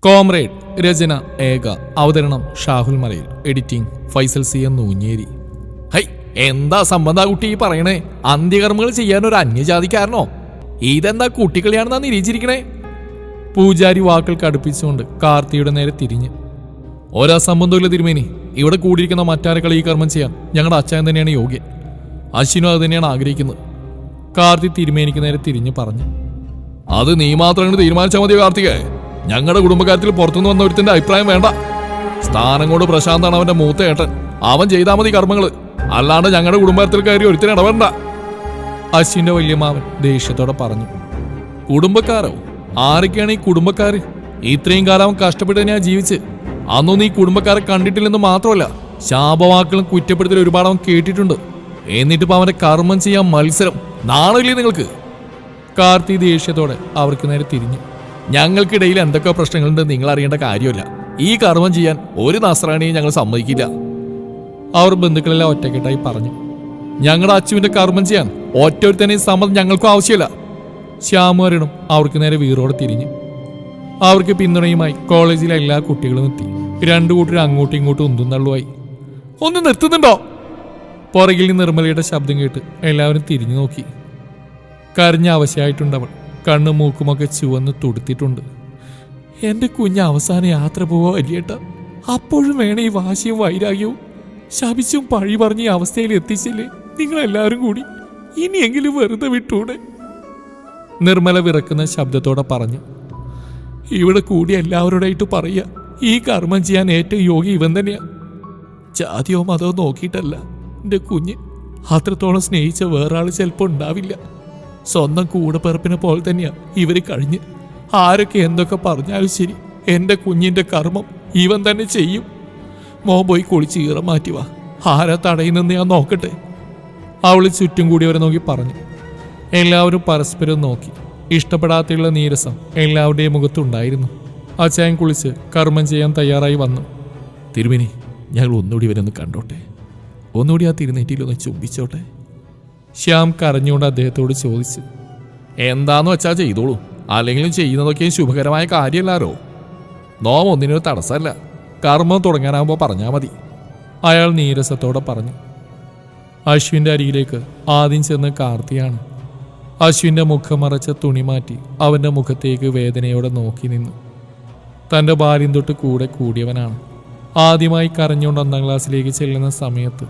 Comrade രചന ഏക അവതരണം ഷാഹുൽ മലയിൽ editing Faisal C N Nooncheri. High, എന്താ സംബന്ധ കുട്ടി ഈ പറയണേ? അന്ത്യകർമ്മങ്ങൾ ചെയ്യാൻ ഒരു അന്യജാതിക്കാരനോ? ഇതെന്താ കുട്ടികളിയാണെന്നാ നിരീക്ഷിച്ചിരിക്കണേ? പൂജാരി വാക്കുകൾ കടുപ്പിച്ചുകൊണ്ട് കാർത്തിയുടെ നേരെ തിരിഞ്ഞ്, ഓരോ സംബന്ധമില്ല തിരുമേനി. ഇവിടെ കൂടിയിരിക്കുന്ന മറ്റാരെക്കൾ ഈ കർമ്മം ചെയ്യാൻ ഞങ്ങളുടെ അച്ഛൻ തന്നെയാണ് യോഗ്യൻ. അശ്വിനും അത് തന്നെയാണ് ആഗ്രഹിക്കുന്നത്. കാർത്തി തിരുമേനിക്ക് നേരെ തിരിഞ്ഞ് പറഞ്ഞു. അത് നീ മാത്രം തീരുമാനിച്ചാൽ മതിയോ കാർത്തികേ? ഞങ്ങളുടെ കുടുംബക്കാരത്തിൽ പുറത്തുനിന്ന് വന്ന ഒരുത്തിന്റെ അഭിപ്രായം വേണ്ട. സ്ഥാനം കൊണ്ട് പ്രശാന്താണ് അവന്റെ മൂത്ത ഏട്ടൻ. അവൻ ചെയ്താൽ മതി കർമ്മങ്ങള്, അല്ലാണ്ട് ഞങ്ങളുടെ കുടുംബത്തിൽ കയറി ഒരുത്തിന് ഇടപെടണ്ട. അശ്വിന്റെ വല്യമാവൻ ദേഷ്യത്തോടെ പറഞ്ഞു. കുടുംബക്കാരോ? ആരൊക്കെയാണ് ഈ കുടുംബക്കാര്? ഇത്രയും കാലം അവൻ കഷ്ടപ്പെട്ട് തന്നെയാ ജീവിച്ച്. അന്നൊന്നും ഈ കുടുംബക്കാരെ കണ്ടിട്ടില്ലെന്ന് മാത്രമല്ല, ശാപവാക്കളും കുറ്റപ്പെടുത്തലും ഒരുപാട് അവൻ കേട്ടിട്ടുണ്ട്. എന്നിട്ടിപ്പോ അവന്റെ കർമ്മം ചെയ്യാൻ മത്സരം. നാണമില്ലേ നിങ്ങൾക്ക്? കാർത്തി ദേഷ്യത്തോടെ അവർക്ക് നേരെ തിരിഞ്ഞു. ഞങ്ങൾക്കിടയിൽ എന്തൊക്കെ പ്രശ്നങ്ങളുണ്ട് നിങ്ങൾ അറിയേണ്ട കാര്യമില്ല. ഈ കർമ്മം ചെയ്യാൻ ഒരു നസ്രാണിയും ഞങ്ങൾ സമ്മതിക്കില്ല. അവർ ബന്ധുക്കളെല്ലാം ഒറ്റക്കെട്ടായി പറഞ്ഞു. ഞങ്ങളുടെ അച്ചുവിന്റെ കർമ്മം ചെയ്യാൻ ഒറ്റൊരുത്തനെയും സമ്മതം ഞങ്ങൾക്കും ആവശ്യമില്ല. ശ്യാമുവരണം അവർക്ക് നേരെ വീറോടെ തിരിഞ്ഞു. അവർക്ക് പിന്തുണയുമായി കോളേജിലെ എല്ലാ കുട്ടികളും എത്തി. രണ്ടു കൂട്ടരും അങ്ങോട്ടും ഇങ്ങോട്ടും ഉന്തും തള്ളുമായി. ഒന്ന് നിർത്തുന്നുണ്ടോ? പുറകിൽ നിർമ്മലയുടെ ശബ്ദം കേട്ട് എല്ലാവരും തിരിഞ്ഞു നോക്കി. കരഞ്ഞ അവശയായിട്ടുണ്ടവൾ. കണ്ണും മൂക്കുമൊക്കെ ചുവന്ന് തുടുത്തിട്ടുണ്ട്. എന്റെ കുഞ്ഞ് അവസാന യാത്ര പോവാ വലിയേട്ട. അപ്പോഴും വേണേ ഈ വാശിയും വൈരാഗ്യവും ശപിച്ചും പഴി പറഞ്ഞ ഈ അവസ്ഥയിൽ എത്തിച്ചില്ലേ നിങ്ങളെല്ലാവരും കൂടി? ഇനിയെങ്കിലും വെറുതെ വിട്ടൂടെ? നിർമ്മല വിറക്കുന്ന ശബ്ദത്തോടെ പറഞ്ഞു. ഇവിടെ കൂടി എല്ലാവരോടായിട്ട് പറയുക, ഈ കർമ്മം ചെയ്യാൻ ഏറ്റവും യോഗി ഇവൻ തന്നെയാ. ജാതിയോ മതമോ നോക്കിയിട്ടല്ല. എന്റെ കുഞ്ഞ് അത്രത്തോളം സ്നേഹിച്ച വേറൊരാൾ ചിലപ്പോൾ ഉണ്ടാവില്ല. സ്വന്തം കൂടെപ്പിറപ്പിനെ പോലെ തന്നെയാ ഇവര് കഴിഞ്ഞ്. ആരൊക്കെ എന്തൊക്കെ പറഞ്ഞാലും ശരി, എന്റെ കുഞ്ഞിന്റെ കർമ്മം ഇവൻ തന്നെ ചെയ്യും. മോൻ പോയി കുളിച്ച് ഈറ മാറ്റിവാ. ആരാ തടയുന്നെന്ന് ഞാൻ നോക്കട്ടെ. അവള് ചുറ്റും കൂടിയവരെ നോക്കി പറഞ്ഞു. എല്ലാവരും പരസ്പരം നോക്കി. ഇഷ്ടപ്പെടാത്തുള്ള നീരസം എല്ലാവരുടെയും മുഖത്തുണ്ടായിരുന്നു. അച്ചായൻ കുളിച്ച് കർമ്മം ചെയ്യാൻ തയ്യാറായി വന്നു. തിരുമേനി, ഞങ്ങൾ ഒന്നുകൂടി ഇവരൊന്ന് കണ്ടോട്ടെ. ഒന്നുകൂടി ആ തിരുനെറ്റിയിലൊന്ന് ചുംബിച്ചോട്ടെ. ശ്യാം കരഞ്ഞുകൊണ്ട് അദ്ദേഹത്തോട് ചോദിച്ചു. എന്താന്ന് വെച്ചാൽ ചെയ്തോളൂ. അല്ലെങ്കിലും ചെയ്യുന്നതൊക്കെയും ശുഭകരമായ കാര്യമല്ലാരോ. നോം ഒന്നിനൊരു തടസ്സമല്ല. കർമ്മം തുടങ്ങാനാകുമ്പോൾ പറഞ്ഞാൽ മതി. അയാൾ നീരസത്തോടെ പറഞ്ഞു. അശ്വിൻ്റെ അരികിലേക്ക് ആദ്യം ചെന്ന് കാർത്തിയാണ്. അശ്വിൻ്റെ മുഖം മറച്ച തുണി മാറ്റി അവൻ്റെ മുഖത്തേക്ക് വേദനയോടെ നോക്കി നിന്നു. തൻ്റെ ബാല്യം തൊട്ട് കൂടെ കൂടിയവനാണ്. ആദ്യമായി കരഞ്ഞുകൊണ്ട് 1ാം ക്ലാസ്സിലേക്ക് ചെല്ലുന്ന സമയത്ത്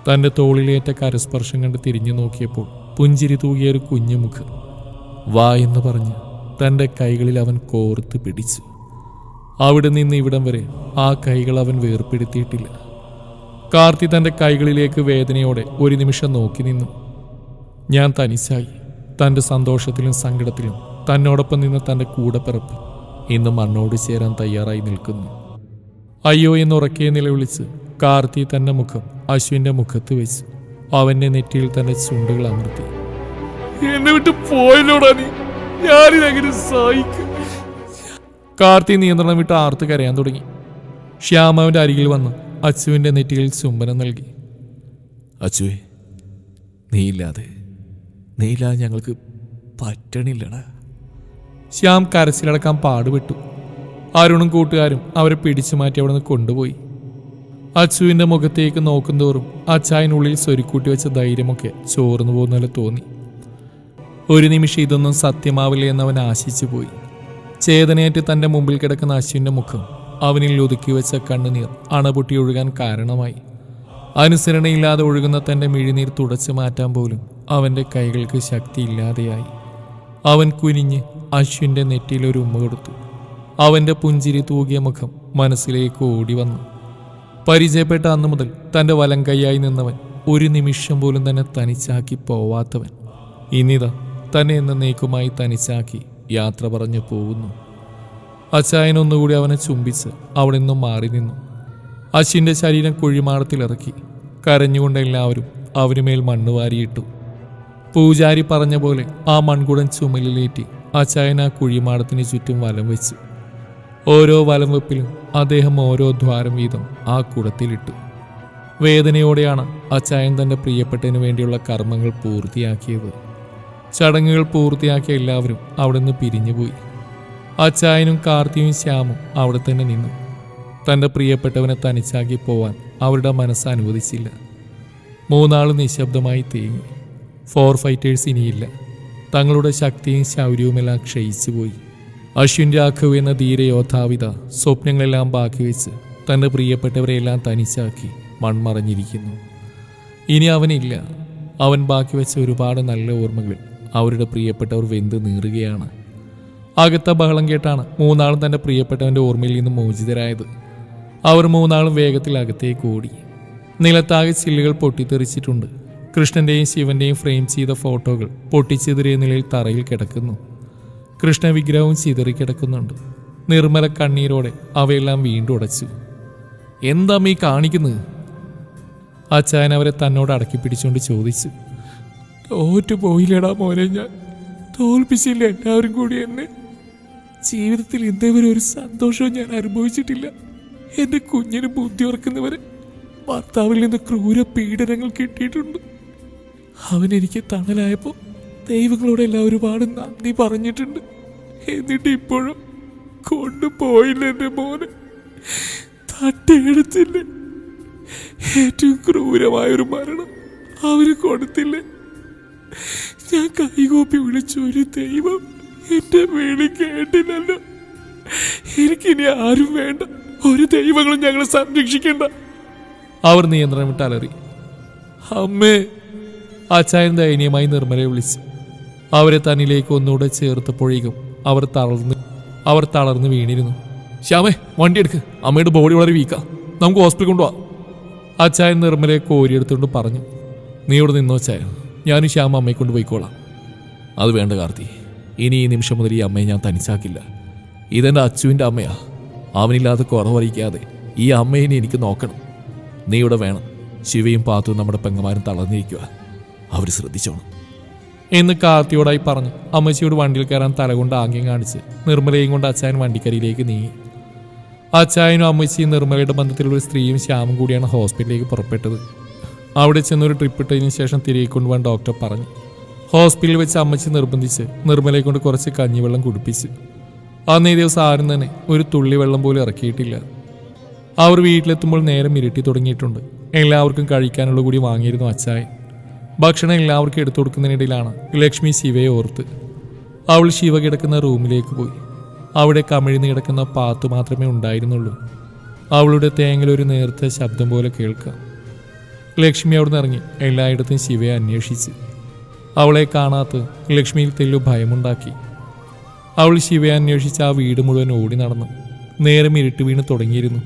തൻ്റെ തോളിലേറ്റ കരസ്പർശം കണ്ട് തിരിഞ്ഞു നോക്കിയപ്പോൾ പുഞ്ചിരി തൂകിയ ഒരു കുഞ്ഞുമുഖം. വാ എന്ന് പറഞ്ഞ് തൻ്റെ കൈകളിൽ അവൻ കോർത്ത് പിടിച്ചു. അവിടെ നിന്ന് ഇവിടം വരെ ആ കൈകൾ അവൻ വേർപ്പെടുത്തിയിട്ടില്ല. കാർത്തി തൻ്റെ കൈകളിലേക്ക് വേദനയോടെ ഒരു നിമിഷം നോക്കി നിന്നു. ഞാൻ തനിച്ചായി. തൻ്റെ സന്തോഷത്തിലും സങ്കടത്തിലും തന്നോടൊപ്പം നിന്ന് തൻ്റെ കൂടെപ്പിറപ്പ് ഇന്ന് മണ്ണോട് ചേരാൻ തയ്യാറായി നിൽക്കുന്നു. അയ്യോ എന്നുറക്കെ നിലവിളിച്ച് കാർത്തി തന്റെ മുഖം അശ്വിന്റെ മുഖത്ത് വെച്ചു. അവന്റെ നെറ്റിയിൽ തന്റെ ചുണ്ടുകൾ അമർത്തി. എന്നെ വിട്ട് പോയല്ലോടാ നീ, ഞാനിതെങ്ങനെ സഹിക്കും? കാർത്തി നിയന്ത്രണം വിട്ട് ആർത്ത് കരയാൻ തുടങ്ങി. ശ്യാമാവിന്റെ അരികിൽ വന്ന് അച്ചുവിന്റെ നെറ്റിയിൽ ചുംബനം നൽകി. അച്ചുവേ, നീയില്ലാതെ ഞങ്ങൾക്ക് പറ്റണില്ലടാ. ശ്യാം കരച്ചിലടക്കാൻ പാടുപെട്ടു. അരുണും കൂട്ടുകാരും അവരെ പിടിച്ചു മാറ്റി അവിടെ നിന്ന് കൊണ്ടുപോയി. അച്ചുവിൻ്റെ മുഖത്തേക്ക് നോക്കുന്തോറും അച്ചായനുള്ളിൽ സ്വരുക്കൂട്ടി വെച്ച ധൈര്യമൊക്കെ ചോർന്നു പോകുന്നപോലെ തോന്നി. ഒരു നിമിഷം ഇതൊന്നും സത്യമാവില്ല എന്നവൻ ആശിച്ചു പോയി. ചേതനയേറ്റ് തൻ്റെ മുമ്പിൽ കിടക്കുന്ന അശ്വിൻ്റെ മുഖം അവനിൽ ഒതുക്കി വെച്ച കണ്ണുനീർ അണപൊട്ടി ഒഴുകാൻ കാരണമായി. അനുസരണയില്ലാതെ ഒഴുകുന്ന തൻ്റെ മിഴിനീർ തുടച്ചു മാറ്റാൻ പോലും അവൻ്റെ കൈകൾക്ക് ശക്തിയില്ലാതെയായി. അവൻ കുനിഞ്ഞ് അശ്വിൻ്റെ നെറ്റിയിൽ ഒരു ഉമ്മ കൊടുത്തു. അവൻ്റെ പുഞ്ചിരി തൂകിയ മുഖം മനസ്സിലേക്ക് ഓടി വന്നു. പരിചയപ്പെട്ട അന്നു മുതൽ തൻ്റെ വലം കൈയായി നിന്നവൻ, ഒരു നിമിഷം പോലും തന്നെ തനിച്ചാക്കി പോവാത്തവൻ, ഇന്നിതാ തന്നെ എന്നേക്കുമായി തനിച്ചാക്കി യാത്ര പറഞ്ഞു പോകുന്നു. അച്ചായൻ ഒന്നുകൂടി അവനെ ചുംബിച്ച് അവിടെ നിന്നും മാറി നിന്നു. അശ്വിൻ്റെ ശരീരം കുഴിമാടത്തിലിറക്കി. കരഞ്ഞുകൊണ്ട് എല്ലാവരും അവനുമേൽ മണ്ണ് വാരിയിട്ടു. പൂജാരി പറഞ്ഞ പോലെ ആ മൺകുടൻ ചുമലിലേറ്റി അച്ചായൻ ആ കുഴിമാടത്തിന് ചുറ്റും വലം വെച്ചു. ഓരോ വലം വെപ്പിലും അദ്ദേഹം ഓരോ ദ്വാരം വീതം ആ കുടത്തിലിട്ടു. വേദനയോടെയാണ് അച്ചായൻ തൻ്റെ പ്രിയപ്പെട്ടതിനു വേണ്ടിയുള്ള കർമ്മങ്ങൾ പൂർത്തിയാക്കിയത്. ചടങ്ങുകൾ പൂർത്തിയാക്കിയ എല്ലാവരും അവിടെ നിന്ന് പിരിഞ്ഞുപോയി. അച്ചായനും കാർത്തിയും ശ്യാമും അവിടെ തന്നെ നിന്നു. തൻ്റെ പ്രിയപ്പെട്ടവനെ തനിച്ചാക്കി പോവാൻ അവരുടെ മനസ്സ് അനുവദിച്ചില്ല. മൂന്നാളും നിശബ്ദമായി തേങ്ങി. ഫോർ ഫൈറ്റേഴ്സ് ഇനിയില്ല. തങ്ങളുടെ ശക്തിയും ശൗര്യവുമെല്ലാം ക്ഷയിച്ചു പോയി. അശ്വിൻ രാഘവ് എന്ന ധീരയോദ്ധാവിത സ്വപ്നങ്ങളെല്ലാം ബാക്കി വെച്ച് തൻ്റെ പ്രിയപ്പെട്ടവരെയെല്ലാം തനിച്ചാക്കി മൺമറഞ്ഞിരിക്കുന്നു. ഇനി അവനില്ല. അവൻ ബാക്കി വെച്ച ഒരുപാട് നല്ല ഓർമ്മകൾ അവരുടെ പ്രിയപ്പെട്ടവർ വെന്ത് നീറുകയാണ്. അകത്ത ബഹളം കേട്ടാണ് മൂന്നാളും തൻ്റെ പ്രിയപ്പെട്ടവൻ്റെ ഓർമ്മയിൽ നിന്നും മോചിതരായത്. അവർ മൂന്നാളും വേഗത്തിൽ അകത്തേക്ക് ഓടി. നിലത്താകെ ചില്ലുകൾ പൊട്ടിത്തെറിച്ചിട്ടുണ്ട്. കൃഷ്ണന്റെയും ശിവന്റെയും ഫ്രെയിം ചെയ്ത ഫോട്ടോകൾ പൊട്ടിച്ചിതറിയ നിലയിൽ തറയിൽ കിടക്കുന്നു. കൃഷ്ണ വിഗ്രഹവും ചിതറിക്കിടക്കുന്നുണ്ട്. നിർമ്മല കണ്ണീരോടെ അവയെല്ലാം വീണ്ടും ഉടച്ചു. എന്താ ഈ കാണിക്കുന്നത്? അച്ചായൻ അവരെ തന്നോട് അടക്കി പിടിച്ചുകൊണ്ട് ചോദിച്ചു. തോറ്റു പോയില്ലടാ മോനെ, ഞാൻ തോൽപ്പിച്ചില്ല എല്ലാവരും കൂടി എന്നെ. ജീവിതത്തിൽ ഇന്നേവരെ ഒരു സന്തോഷവും ഞാൻ അനുഭവിച്ചിട്ടില്ല. എൻ്റെ കുഞ്ഞിന് ബുദ്ധി ഉറക്കുന്നവരെ ഭർത്താവിൽ നിന്ന് ക്രൂര പീഡനങ്ങൾ കിട്ടിയിട്ടുണ്ട്. അവനെനിക്ക് തണലായപ്പോൾ ദൈവങ്ങളോടെല്ലാം ഒരുപാട് നന്ദി പറഞ്ഞിട്ടുണ്ട്. എന്നിട്ട് ഇപ്പോഴും കൊണ്ടുപോയില്ല എൻ്റെ മോനെ, തട്ടിയെടുത്തില്ലേ. ഏറ്റവും ക്രൂരമായൊരു മരണം അവര് കൊടുത്തില്ലേ. ഞാൻ കൈകോപ്പി വിളിച്ച ഒരു ദൈവം എന്റെ വിളി കേട്ടില്ലല്ലോ. എനിക്കിനി ആരും വേണ്ട, ഒരു ദൈവങ്ങളും ഞങ്ങളെ സംരക്ഷിക്കണ്ട. അവർ നിയന്ത്രണം വിട്ട് അലറി. അമ്മേ! അച്ചായൻ ദയനീയമായി നിർമ്മലയെ വിളിച്ചു. അവരെ തന്നിലേക്ക് ഒന്നുകൂടെ ചേർത്തപ്പോഴേക്കും അവർ തളർന്ന് വീണിരുന്നു. ശ്യാമേ, വണ്ടി എടുക്ക്, അമ്മയുടെ ബോഡി വളരെ വീക്കാ, നമുക്ക് ഹോസ്പിറ്റലിൽ കൊണ്ടുപോവാം. അച്ചായൻ നിർമ്മലയെ കോരിയെടുത്തുകൊണ്ട് പറഞ്ഞു. നീ ഇവിടെ നിന്നോ അച്ചായ, ഞാനും ശ്യാമ അമ്മയെ കൊണ്ട് പോയിക്കോളാം. അത് വേണ്ട കാർത്തി, ഇനി ഈ നിമിഷം മുതൽ ഈ അമ്മയെ ഞാൻ തനിച്ചാക്കില്ല. ഇതെൻ്റെ അച്ചുവിൻ്റെ അമ്മയാ. അവനില്ലാതെ കുറവറിയിക്കാതെ ഈ അമ്മയെ എനിക്ക് നോക്കണം. നീ ഇവിടെ വേണം. ശിവയും പാത്തും നമ്മുടെ പെങ്ങന്മാരും തളർന്നിരിക്കുക, അവർ ശ്രദ്ധിച്ചോണം എന്ന് കാർത്തിയോടായി പറഞ്ഞു. അമ്മച്ചിയോട് വണ്ടിയിൽ കയറാൻ തലകൊണ്ട് ആംഗ്യം കാണിച്ച് നിർമ്മലയും കൊണ്ട് അച്ചായൻ വണ്ടിക്കരിയിലേക്ക് നീങ്ങി. അച്ചായനും അമ്മച്ചിയും നിർമ്മലയുടെ ബന്ധത്തിലുള്ള ഒരു സ്ത്രീയും ശ്യാമും കൂടിയാണ് ഹോസ്പിറ്റലിലേക്ക് പുറപ്പെട്ടത്. അവിടെ ചെന്നൊരു ട്രിപ്പ് ഇട്ടതിന് ശേഷം തിരികെ കൊണ്ടുപോകാൻ ഡോക്ടർ പറഞ്ഞു. ഹോസ്പിറ്റലിൽ വെച്ച് അമ്മച്ചി നിർബന്ധിച്ച് നിർമ്മലയെ കൊണ്ട് കുറച്ച് കഞ്ഞിവെള്ളം കുടിപ്പിച്ചു. അന്നേ ദിവസം ആരും തന്നെ ഒരു തുള്ളി വെള്ളം പോലും ഇറക്കിയിട്ടില്ല. അവർ വീട്ടിലെത്തുമ്പോൾ നേരം ഇരുട്ടി തുടങ്ങിയിട്ടുണ്ട്. എല്ലാവർക്കും കഴിക്കാനുള്ള കൂടി വാങ്ങിയിരുന്നു അച്ചായൻ. ഭക്ഷണം എല്ലാവർക്കും എടുത്തു കൊടുക്കുന്നതിനിടയിലാണ് ലക്ഷ്മി ശിവയെ ഓർത്ത്. അവൾ ശിവ കിടക്കുന്ന റൂമിലേക്ക് പോയി. അവിടെ കമിഴ്ന്ന് കിടക്കുന്ന പാത്തു മാത്രമേ ഉണ്ടായിരുന്നുള്ളൂ. അവളുടെ തേങ്ങലൊരു നേർത്ത ശബ്ദം പോലെ കേൾക്കാം. ലക്ഷ്മി അവിടെ നിന്ന് ഇറങ്ങി എല്ലായിടത്തും ശിവയെ അന്വേഷിച്ച്. അവളെ കാണാത്ത ലക്ഷ്മിയിൽ തെല്ലു ഭയമുണ്ടാക്കി. അവൾ ശിവയെ അന്വേഷിച്ച് ആ വീട് മുഴുവൻ ഓടി നടന്നു. നേരം ഇരുട്ട് വീണ് തുടങ്ങിയിരുന്നു.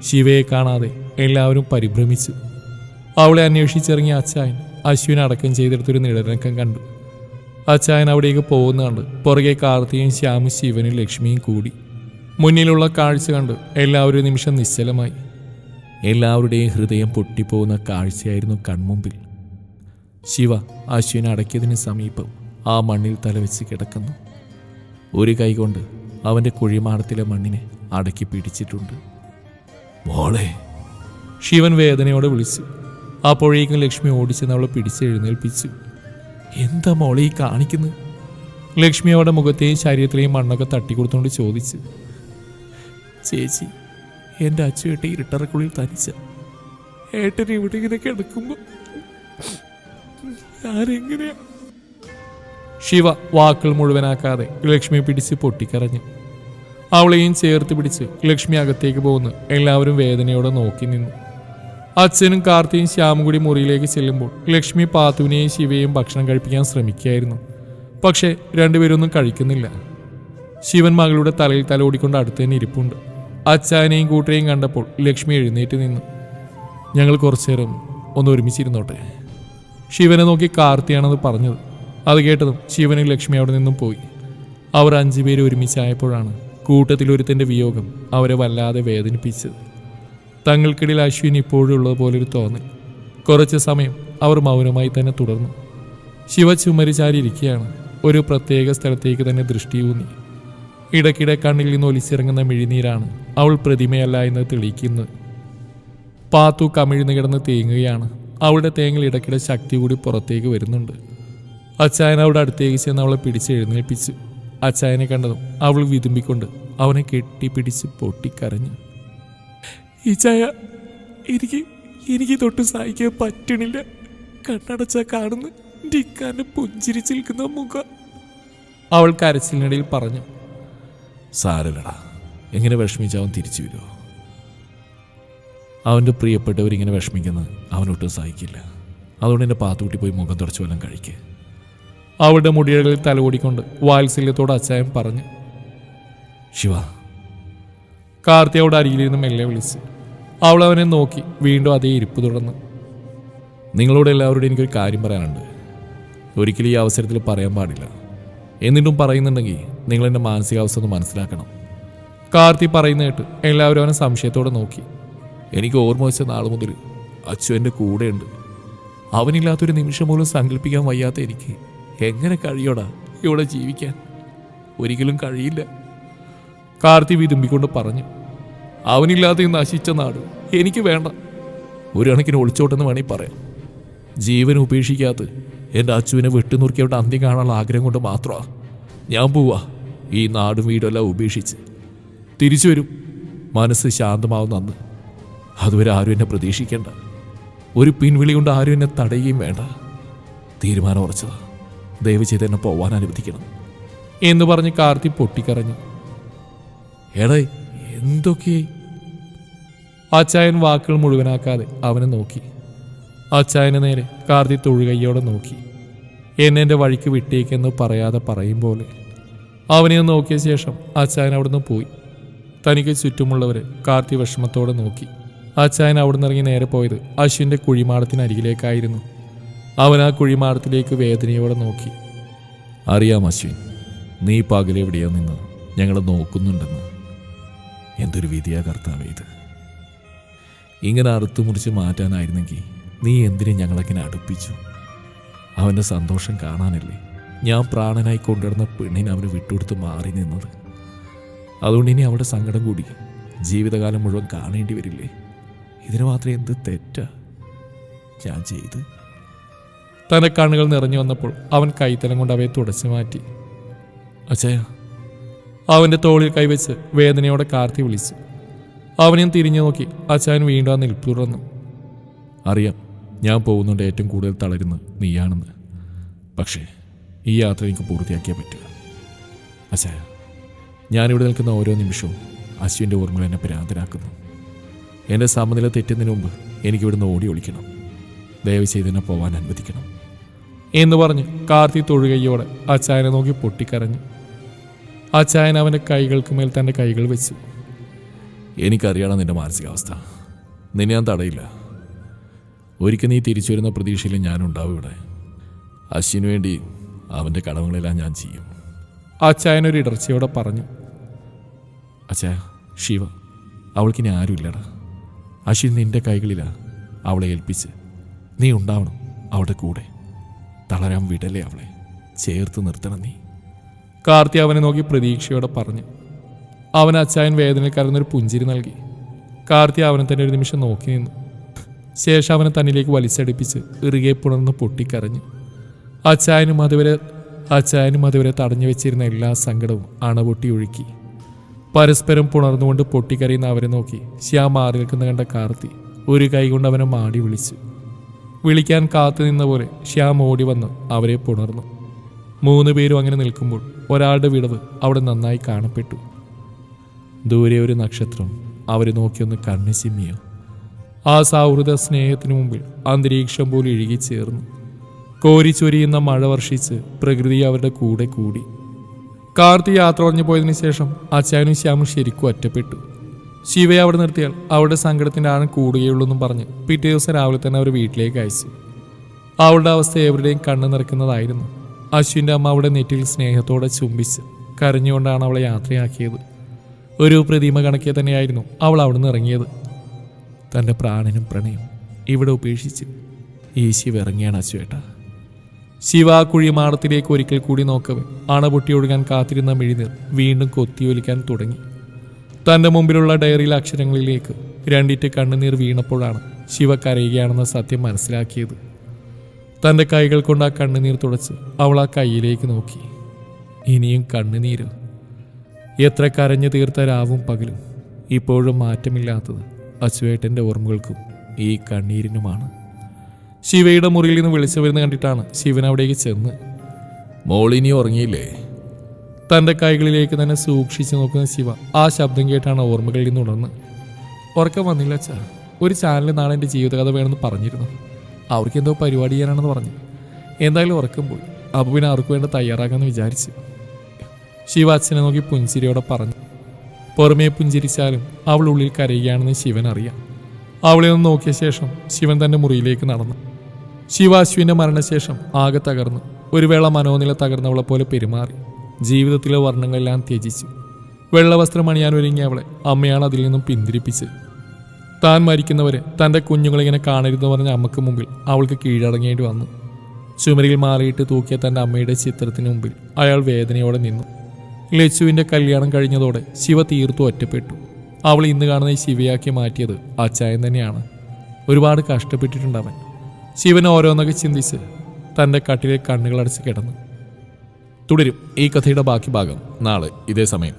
ശിവയെ കാണാതെ എല്ലാവരും പരിഭ്രമിച്ചു. അവളെ അന്വേഷിച്ചിറങ്ങിയ അച്ചായൻ അശ്വിൻ അടക്കം ചെയ്തെടുത്തൊരു നിഴലക്കം കണ്ടു. അച്ചായൻ അവിടേക്ക് പോകുന്ന കണ്ട് പുറകെ കാർത്തിയും ശ്യാമും ശിവനും ലക്ഷ്മിയും കൂടി. മുന്നിലുള്ള കാഴ്ച കണ്ട് എല്ലാവരും ഒരു നിമിഷം നിശ്ചലമായി. എല്ലാവരുടെയും ഹൃദയം പൊട്ടിപ്പോകുന്ന കാഴ്ചയായിരുന്നു കൺമുമ്പിൽ. ശിവ അശ്വിൻ അടക്കിയതിന് സമീപം ആ മണ്ണിൽ തലവെച്ച് കിടക്കുന്നു. ഒരു കൈകൊണ്ട് അവൻ്റെ കുഴിമാടത്തിലെ മണ്ണിനെ അടക്കി പിടിച്ചിട്ടുണ്ട്. മോളെ! ശിവൻ വേദനയോടെ വിളിച്ചു. അപ്പോഴേക്കും ലക്ഷ്മി ഓടിച്ചെന്ന് അവളെ പിടിച്ച് എഴുന്നേൽപ്പിച്ചു. എന്താ മോളെ ഈ കാണിക്കുന്നത്? ലക്ഷ്മി അവളുടെ മുഖത്തെയും ശരീരത്തിലെയും മണ്ണൊക്കെ തട്ടിക്കൊടുത്തുകൊണ്ട് ചോദിച്ചു. ചേച്ചി, എൻ്റെ അച്ചുവേട്ട ഇരുട്ടറക്കുള്ളിൽ തനിച്ച. ഏട്ടൻ ഇവിടെ ഇങ്ങനെ കിടക്കുമ്പോൾ ഞാനെങ്ങനെയാ? ശിവ വാക്കുകൾ മുഴുവനാക്കാതെ ലക്ഷ്മിയെ പിടിച്ച് പൊട്ടിക്കരഞ്ഞു. അവളെയും ചേർത്ത് പിടിച്ച് ലക്ഷ്മി അകത്തേക്ക് പോകുന്നു. എല്ലാവരും വേദനയോടെ നോക്കി നിന്നു. അച്ഛനും കാർത്തിയും ശ്യാമും കൂടി മുറിയിലേക്ക് ചെല്ലുമ്പോൾ ലക്ഷ്മി പാത്തുവിനെയും ശിവയെയും ഭക്ഷണം കഴിപ്പിക്കാൻ ശ്രമിക്കുകയായിരുന്നു. പക്ഷേ രണ്ടുപേരൊന്നും കഴിക്കുന്നില്ല. ശിവൻ മകളുടെ തലയിൽ തലോടിക്കൊണ്ട് അടുത്ത് തന്നെ ഇരിപ്പുണ്ട്. അച്ചായനെയും കൂട്ടരെയും കണ്ടപ്പോൾ ലക്ഷ്മി എഴുന്നേറ്റ് നിന്നു. ഞങ്ങൾ കുറച്ചു നേരം ഒന്ന് ഒരുമിച്ചിരുന്നോട്ടെ. ശിവനെ നോക്കി കാർത്തിയാണെന്ന് പറഞ്ഞത്. അത് കേട്ടതും ശിവനും ലക്ഷ്മി അവിടെ നിന്നും പോയി. അവർ 5 പേര് ഒരുമിച്ചായപ്പോഴാണ് കൂട്ടത്തിലൊരുത്തൻ്റെ വിയോഗം അവരെ വല്ലാതെ വേദനിപ്പിച്ചത്. തങ്ങൾക്കിടയിൽ അശ്വിൻ ഇപ്പോഴും ഉള്ളതുപോലൊരു തോന്നൽ. കുറച്ച് സമയം അവർ മൗനമായി തന്നെ തുടർന്നു. ശിവ ചുമരിച്ചാരിയിരിക്കുകയാണ്. ഒരു പ്രത്യേക സ്ഥലത്തേക്ക് തന്നെ ദൃഷ്ടിയൂന്നി. ഇടയ്ക്കിടെ കണ്ണിൽ നിന്ന് ഒലിച്ചിറങ്ങുന്ന മിഴിനീരാണ് അവൾ പ്രതിമയല്ല എന്ന് തെളിയിക്കുന്നത്. പാത്തു കമിഴ്ന്ന് കിടന്ന് തേങ്ങുകയാണ്. അവളുടെ തേങ്ങൽ ഇടയ്ക്കിടെ ശക്തി കൂടി പുറത്തേക്ക് വരുന്നുണ്ട്. അച്ചായൻ അവളുടെ അടുത്തേക്ക് ചെന്ന് അവളെ പിടിച്ച് എഴുന്നേൽപ്പിച്ചു. അച്ചായനെ കണ്ടതും അവൾ വിതുമ്പിക്കൊണ്ട് അവനെ കെട്ടിപ്പിടിച്ച് പൊട്ടിക്കരഞ്ഞു. ഈ ചായ എനിക്ക് തൊട്ട് സഹിക്കാൻ പറ്റണില്ല. കണ്ണടച്ച കാണുന്നു ഡിക്കാന്റെ പുഞ്ചിരിച്ച് നിൽക്കുന്ന മുഖം. അവൾ കരച്ചിലിനിടയിൽ പറഞ്ഞു. സാരല്ലടാ, എങ്ങനെ വിഷമിച്ചവൻ തിരിച്ചു വരുമോ? അവൻ്റെ പ്രിയപ്പെട്ടവരിങ്ങനെ വിഷമിക്കുന്നത് അവനൊട്ടും സഹിക്കില്ല. അതുകൊണ്ട് എൻ്റെ പാത്തുകൂട്ടി പോയി മുഖം തുടച്ചു വല്ലതും കഴിക്കുക. അവളുടെ മുടികളിൽ തലകൂടിക്കൊണ്ട് വാത്സല്യത്തോട് അച്ചായൻ പറഞ്ഞു. ശിവ. കാർത്തി അവിടെ അരികിലിരുന്ന് മെല്ലെ വിളിച്ചു. അവൾ അവനെ നോക്കി വീണ്ടും അതേ ഇരിപ്പ് തുടർന്നു. നിങ്ങളോട് എല്ലാവരോടും എനിക്കൊരു കാര്യം പറയാനുണ്ട്. ഒരിക്കലും ഈ അവസരത്തിൽ പറയാൻ പാടില്ല. എന്നിട്ടും പറയുന്നുണ്ടെങ്കിൽ നിങ്ങളെൻ്റെ മാനസികാവസ്ഥ ഒന്ന് മനസ്സിലാക്കണം. കാർത്തി പറയുന്ന കേട്ട് എല്ലാവരും അവനെ സംശയത്തോടെ നോക്കി. എനിക്ക് ഓർമ്മ വെച്ച നാൾ മുതൽ അച്ചു എൻ്റെ കൂടെയുണ്ട്. അവനില്ലാത്തൊരു നിമിഷം പോലും സങ്കല്പിക്കാൻ വയ്യാത്ത എനിക്ക് എങ്ങനെ കഴിയോടാ ഇവിടെ ജീവിക്കാൻ? ഒരിക്കലും കഴിയില്ല. കാർത്തി വിതുമ്പിക്കൊണ്ട് പറഞ്ഞു. അവനില്ലാതെ നശിച്ച നാട് എനിക്ക് വേണ്ട. ഒരു കണക്കിന് ഒളിച്ചോട്ടെന്ന് വേണമെങ്കിൽ പറയാം. ജീവൻ ഉപേക്ഷിക്കാത്ത എൻ്റെ അച്ചുവിനെ വെട്ടുനുറുക്കിയവിടെ അന്ത്യം കാണാനുള്ള ആഗ്രഹം കൊണ്ട് മാത്രമാണ് ഞാൻ പോവാ. ഈ നാടും വീടുമെല്ലാം ഉപേക്ഷിച്ച് തിരിച്ചു വരും. മനസ്സ് ശാന്തമാവുന്ന അന്ന്. അതുവരെ ആരും എന്നെ പ്രതീക്ഷിക്കേണ്ട. ഒരു പിൻവിളി കൊണ്ട് ആരും എന്നെ തടയുകയും വേണ്ട. തീരുമാനം ഉറച്ചതാ. ദയവ് ചെയ്ത് എന്നെ പോവാൻ അനുവദിക്കണം എന്ന് പറഞ്ഞ് കാർത്തി പൊട്ടിക്കരഞ്ഞു. എടേ, എന്തൊക്കെയായി? അച്ചായൻ വാക്കുകൾ മുഴുവനാക്കാതെ അവനെ നോക്കി. അച്ചായന് നേരെ കാർത്തി തൊഴുകയ്യോടെ നോക്കി. എന്നെ വഴിക്ക് വിട്ടേക്കെന്ന് പറയാതെ പറയും പോലെ. അവനെ നോക്കിയ ശേഷം അച്ചായൻ അവിടുന്ന് പോയി. തനിക്ക് ചുറ്റുമുള്ളവരെ കാർത്തി വിഷമത്തോടെ നോക്കി. അച്ചായൻ അവിടുന്ന് ഇറങ്ങി നേരെ പോയത് അശ്വിൻ്റെ കുഴിമാടത്തിനരികിലേക്കായിരുന്നു. അവൻ ആ കുഴിമാടത്തിലേക്ക് വേദനയോടെ നോക്കി. അറിയാം അശ്വിൻ, നീ പകലെവിടെയാ നിന്ന് ഞങ്ങളെ നോക്കുന്നുണ്ടെന്ന്. എന്തൊരു വിധിയാ കർത്താവേ ഇത്. ഇങ്ങനെ അറുത്തു മുറിച്ച് മാറ്റാനായിരുന്നെങ്കിൽ നീ എന്തിനെ ഞങ്ങളങ്ങനെ അടുപ്പിച്ചു? അവൻ്റെ സന്തോഷം കാണാനല്ലേ ഞാൻ പ്രാണനായി കൊണ്ടുവരുന്ന പെണ്ണിനെ അവന് വിട്ടുകൊടുത്ത് മാറി നിന്നത്. അതുകൊണ്ട് ഇനി അവളുടെ സങ്കടം കൂടി ജീവിതകാലം മുഴുവൻ കാണേണ്ടി വരില്ലേ? ഇതിന് മാത്രം എന്ത് തെറ്റാ ഞാൻ ചെയ്ത്? തൻ്റെ കണ്ണുകൾ നിറഞ്ഞു വന്നപ്പോൾ അവൻ കൈത്തലം കൊണ്ട് അവയെ തുടച്ചു മാറ്റി. അച്ഛയ. അവൻ്റെ തോളിൽ കൈവച്ച് വേദനയോടെ കാർത്തി വിളിച്ചു. അവനെയും തിരിഞ്ഞു നോക്കി അച്ചായൻ വീണ്ടും ആ നിൽപ്പ് തുറന്നു. അറിയാം, ഞാൻ പോകുന്നുണ്ട് ഏറ്റവും കൂടുതൽ തളരുന്ന നീയാണെന്ന്. പക്ഷേ ഈ യാത്ര എനിക്ക് പൂർത്തിയാക്കിയേ പറ്റുക. അച്ചായ, ഞാനിവിടെ നിൽക്കുന്ന ഓരോ നിമിഷവും അശ്വിൻ്റെ ഓർമ്മകൾ എന്നെ ഭ്രാന്തരാക്കുന്നു. എൻ്റെ സമനില തെറ്റുന്നതിന് മുമ്പ് എനിക്കിവിടുന്ന് ഓടി ഒളിക്കണം. ദയവ് ചെയ്തെന്നെ പോവാൻ അനുവദിക്കണം എന്ന് പറഞ്ഞ് കാർത്തി തൊഴുകയ്യോടെ അച്ചായനെ നോക്കി പൊട്ടിക്കരഞ്ഞു. അച്ചായൻ അവൻ്റെ കൈകൾക്ക് മേൽ തൻ്റെ കൈകൾ വെച്ചു. എനിക്കറിയണം നിൻ്റെ മാനസികാവസ്ഥ. നിന്നെ ഞാൻ തടയില്ല. ഒരിക്കൽ നീ തിരിച്ചു വരുന്ന പ്രതീക്ഷയിൽ ഞാനുണ്ടാവും ഇവിടെ. അശ്വിന് വേണ്ടി അവൻ്റെ കടമകളെല്ലാം ഞാൻ ചെയ്യും. അച്ചായനൊരു ഇടർച്ചയോടെ പറഞ്ഞു. അച്ചായ, ശിവ, അവൾക്കിനി ആരുമില്ലടാ. അശ്വിൻ നിൻ്റെ കൈകളിലാണ് അവളെ ഏൽപ്പിച്ച്. നീ ഉണ്ടാവണം അവളുടെ കൂടെ. തളരാൻ വിടലേ അവളെ. ചേർത്ത് നിർത്തണം നീ. കാർത്തി അവനെ നോക്കി പ്രതീക്ഷയോടെ പറഞ്ഞു. അവൻ അച്ചായൻ വേദനയിൽ കരഞ്ഞൊരു പുഞ്ചിരി നൽകി. കാർത്തി അവനെ തന്നെ ഒരു നിമിഷം നോക്കി നിന്നു. ശേഷം അവനെ തന്നിലേക്ക് വലിച്ചടിപ്പിച്ച് ഇറുകെ പുണർന്ന് പൊട്ടിക്കരഞ്ഞു. അച്ചായനും അതുവരെ തടഞ്ഞു വെച്ചിരുന്ന എല്ലാ സങ്കടവും അണപൊട്ടി ഒഴുക്കി. പരസ്പരം പുണർന്നുകൊണ്ട് പൊട്ടിക്കരയുന്ന അവരെ നോക്കി ശ്യാം മാറി നിൽക്കുന്ന കണ്ട കാർത്തി ഒരു കൈ കൊണ്ട് അവനെ മാടി വിളിച്ചു. വിളിക്കാൻ കാത്തു നിന്ന പോലെ ശ്യാം ഓടി വന്ന് അവരെ പുണർന്നു. 3 പേരും അങ്ങനെ നിൽക്കുമ്പോൾ ഒരാളുടെ വിടവ് അവിടെ നന്നായി കാണപ്പെട്ടു. ദൂരെ ഒരു നക്ഷത്രം അവരെ നോക്കിയൊന്ന് കണ്ണു ചിമ്മിയോ. ആ സൗഹൃദ സ്നേഹത്തിനു മുമ്പിൽ അന്തരീക്ഷം പോലും ഇഴുകിച്ചേർന്നു. കോരിച്ചൊരിയുന്ന മഴ വർഷിച്ച് പ്രകൃതി അവരുടെ കൂടെ കൂടി. കാർത്തി യാത്ര പറഞ്ഞു പോയതിനു ശേഷം അച്ചായനും ശ്യാമും ശരിക്കും ഒറ്റപ്പെട്ടു. ശിവയെ അവിടെ നിർത്തിയാൽ അവളുടെ സങ്കടത്തിൻ്റെ ആഴം കൂടുകയുള്ളൂന്നും പറഞ്ഞ് പിറ്റേ ദിവസം രാവിലെ തന്നെ അവർ വീട്ടിലേക്ക് അയച്ചു. അവളുടെ അവസ്ഥ എവരുടെയും കണ്ണു നിറക്കുന്നതായിരുന്നു. അശ്വിൻ്റെ അമ്മ അവളുടെ നെറ്റിയിൽ സ്നേഹത്തോടെ ചുംബിച്ച് കരഞ്ഞുകൊണ്ടാണ് അവളെ യാത്രയാക്കിയത്. ഒരു പ്രതിമ കണക്കെ തന്നെയായിരുന്നു അവൾ അവിടെ നിന്ന് ഇറങ്ങിയത്. തൻ്റെ പ്രാണനും പ്രണയം ഇവിടെ ഉപേക്ഷിച്ച് ഈ ശിവ ഇറങ്ങിയാണ് അച്ചുവേട്ട. ശിവ കുഴിമാടത്തിലേക്ക് ഒരിക്കൽ കൂടി നോക്കവേ അണപൊട്ടി ഒഴുകാൻ കാത്തിരുന്ന മിഴിനീർ വീണ്ടും കൊത്തിയൊലിക്കാൻ തുടങ്ങി. തൻ്റെ മുമ്പിലുള്ള ഡയറിയിലെ അക്ഷരങ്ങളിലേക്ക് 2 കണ്ണുനീർ വീണപ്പോഴാണ് ശിവ കരയുകയാണെന്ന സത്യം മനസ്സിലാക്കിയത്. തൻ്റെ കൈകൾ കൊണ്ട് ആ കണ്ണുനീർ തുടച്ച് അവൾ ആ കൈയിലേക്ക് നോക്കി. ഇനിയും കണ്ണുനീര്. എത്ര കരഞ്ഞു തീർത്ത രാവും പകലും ഇപ്പോഴും മാറ്റമില്ലാത്തത് അച്ചുവേട്ടൻ്റെ ഓർമ്മകൾക്കും ഈ കണ്ണീരിനുമാണ്. ശിവയുടെ മുറിയിൽ നിന്ന് വിളിച്ചു വരുന്ന കണ്ടിട്ടാണ് ശിവൻ അവിടേക്ക് ചെന്ന്. മോളിനി ഉറങ്ങിയില്ലേ? തൻ്റെ കൈകളിലേക്ക് തന്നെ സൂക്ഷിച്ചു നോക്കുന്ന ശിവ ആ ശബ്ദം കേട്ടാണ് ഓർമ്മകളിൽ നിന്ന് ഉണർന്ന്. ഉറക്കം വന്നില്ല അച്ഛാ. ഒരു ചാനൽ നാളെ എൻ്റെ ജീവിതകഥ വേണമെന്ന് പറഞ്ഞിരുന്നു. അവർക്ക് എന്തോ പരിപാടി ചെയ്യാനാണെന്ന് പറഞ്ഞു. എന്തായാലും ഉറക്കം പോയി. അപ്പോൾ പിന്നെ അവർക്ക് വേണ്ട തയ്യാറാക്കാമെന്ന് വിചാരിച്ചു. ശിവ അച്ഛനെ നോക്കി പുഞ്ചിരിയോടെ പറഞ്ഞു. പുറമേ പുഞ്ചിരിച്ചാലും അവൾ ഉള്ളിൽ കരയുകയാണെന്ന് ശിവൻ അറിയാം. അവളെ ഒന്ന് നോക്കിയ ശേഷം ശിവൻ തൻ്റെ മുറിയിലേക്ക് നടന്നു. ശിവ അശ്വിൻ്റെ മരണശേഷം ആകെ തകർന്നു. ഒരു വേള മനോനില തകർന്നവളെ പോലെ പെരുമാറി. ജീവിതത്തിലെ വർണ്ണങ്ങളെല്ലാം ത്യജിച്ചു. വെള്ളവസ്ത്രം അണിയാൻ ഒരുങ്ങിയ അവളെ അമ്മയാണ് അതിൽ നിന്നും പിന്തിരിപ്പിച്ച്. താൻ മരിക്കുന്നവരെ തൻ്റെ കുഞ്ഞുങ്ങളിങ്ങനെ കാണരുതെന്ന് പറഞ്ഞ അമ്മക്ക് മുമ്പിൽ അവൾക്ക് കീഴടങ്ങേണ്ടി വന്നു. ചുമരിൽ മാറിയിട്ട് തൂക്കിയ തൻ്റെ അമ്മയുടെ ചിത്രത്തിന് മുമ്പിൽ അയാൾ വേദനയോടെ നിന്നു. ലച്ചുവിൻ്റെ കല്യാണം കഴിഞ്ഞതോടെ ശിവ തീർത്തും ഒറ്റപ്പെട്ടു. അവൾ ഇന്ന് കാണുന്ന ഈ ശിവയാക്കി മാറ്റിയത് അച്ചായൻ തന്നെയാണ്. ഒരുപാട് കഷ്ടപ്പെട്ടിട്ടുണ്ട് അവൻ. ശിവൻ ഓരോന്നൊക്കെ ചിന്തിച്ച് തൻ്റെ കട്ടിലെ കണ്ണുകളടച്ച് കിടന്നു. തുടരും ഈ കഥയുടെ ബാക്കി ഭാഗം നാളെ ഇതേ സമയം.